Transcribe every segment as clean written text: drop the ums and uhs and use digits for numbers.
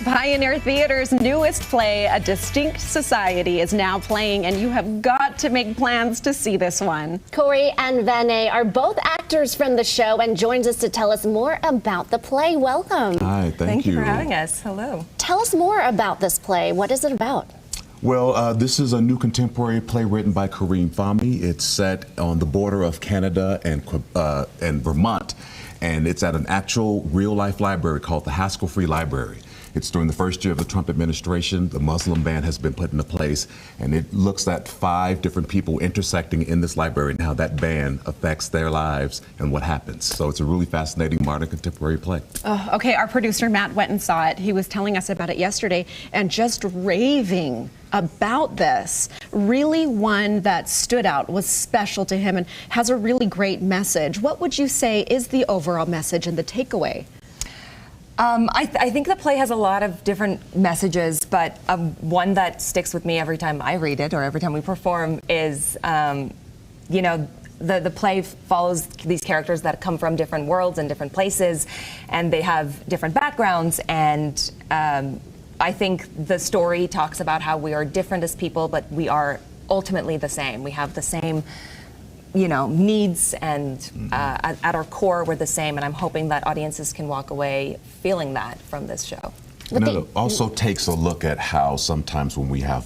Pioneer Theater's newest play, A Distinct Society, is now playing, and you have got to make plans to see this one. Corey and Vinay are both actors from the show and joins us to tell us more about the play. Welcome. Hi, thank you for having us. Hello. Tell us more about this play. What is it about? Well, this is a new contemporary play written by Kareem Fahmy. It's set on the border of Canada and Vermont, and it's at an actual real-life library called the Haskell Free Library. It's during the first year of the Trump administration. The Muslim ban has been put into place, and it looks at 5 different people intersecting in this library and how that ban affects their lives and what happens. So it's a really fascinating modern contemporary play. Oh, okay, our producer Matt went and saw it. He was telling us about it yesterday and just raving about this. Really one that stood out, was special to him, and has a really great message. What would you say is the overall message and the takeaway? I think the play has a lot of different messages, but one that sticks with me every time I read it or every time we perform is, you know, the play follows these characters that come from different worlds and different places, and they have different backgrounds, and I think the story talks about how we are different as people, but we are ultimately the same. We have the same, you know, needs, and at our core we're the same, and I'm hoping that audiences can walk away feeling that from this show. And it also takes a look at how sometimes when we have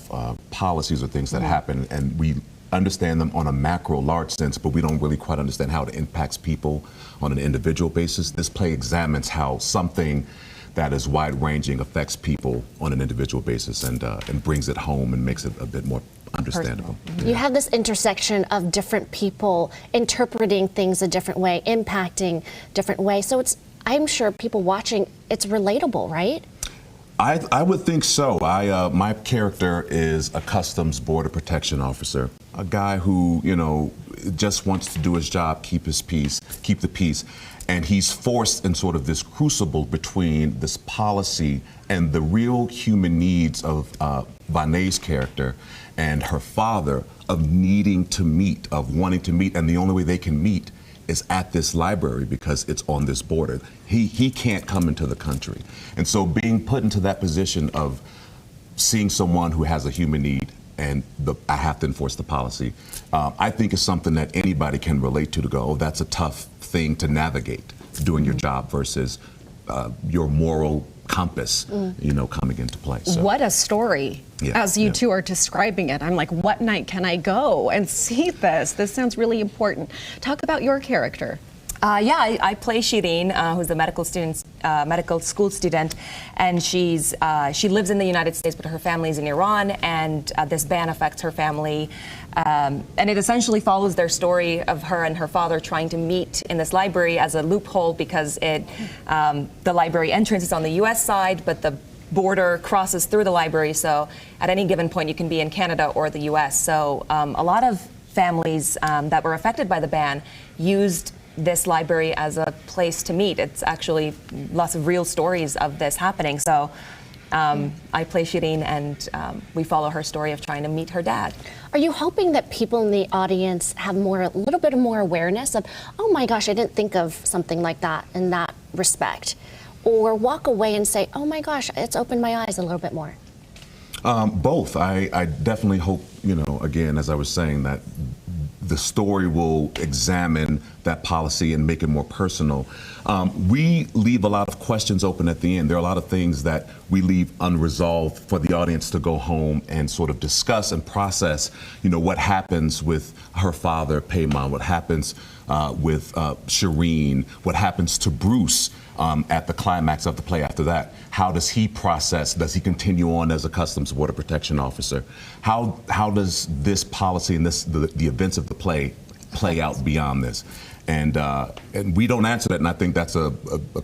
policies or things that happen and we understand them on a macro, large sense, but we don't really quite understand how it impacts people on an individual basis. This play examines how something that is wide-ranging affects people on an individual basis, and brings it home and makes it a bit more understandable. You have this intersection of different people interpreting things a different way, impacting different ways. So it's, I'm sure people watching, it's relatable, right? I would think so. My character is a Customs Border Protection officer, a guy who, you know, just wants to do his job, keep the peace, and he's forced in sort of this crucible between this policy and the real human needs of Vinay's character and her father, of needing to meet, of wanting to meet, and the only way they can meet is at this library because it's on this border. He can't come into the country. And so being put into that position of seeing someone who has a human need and I have to enforce the policy, I think is something that anybody can relate to go, oh, that's a tough thing to navigate, doing your job versus your moral compass, you know, coming into play. So. What a story. As you two are describing it, I'm like, what night can I go and see this? This sounds really important. Talk about your character. I play Shireen, who's the medical school student, and she lives in the United States, but her family's in Iran, and this ban affects her family. And it essentially follows their story of her and her father trying to meet in this library as a loophole because the library entrance is on the U.S. side, but the border crosses through the library, so at any given point you can be in Canada or the U.S. So a lot of families that were affected by the ban used this library as a place to meet. It's actually lots of real stories of this happening. So I play Shireen, and we follow her story of trying to meet her dad. Are you hoping that people in the audience have a little bit more awareness of, oh my gosh, I didn't think of something like that in that respect? Or walk away and say, oh my gosh, it's opened my eyes a little bit more? Both. I definitely hope, you know, again, as I was saying, that the story will examine that policy and make it more personal. We leave a lot of questions open at the end. There are a lot of things that we leave unresolved for the audience to go home and sort of discuss and process, you know, what happens with her father, Payman, what happens with Shireen, what happens to Bruce at the climax of the play after that. How does he process? Does he continue on as a Customs Border Protection officer? How does this policy and the events of the play out beyond this? And we don't answer that, and I think that's a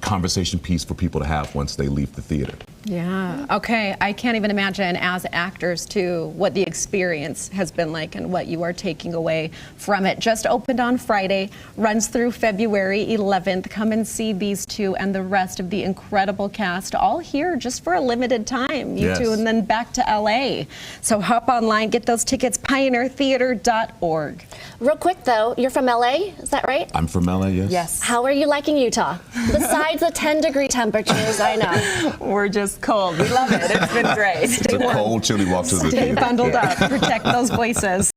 conversation piece for people to have once they leave the theater. Yeah, okay. I can't even imagine as actors, too, what the experience has been like and what you are taking away from it. Just opened on Friday, runs through February 11th. Come and see these two and the rest of the incredible cast, all here just for a limited time, you two, and then back to LA. So hop online, get those tickets, pioneertheater.org. Real quick, though, you're from LA, is that right? I'm from LA, yes. How are you liking Utah? Besides the 10-degree temperatures, I know. We're just this cold. We love it. It's been great. It's a cold, chilly walk to the Stay theater. bundled up. Protect those voices.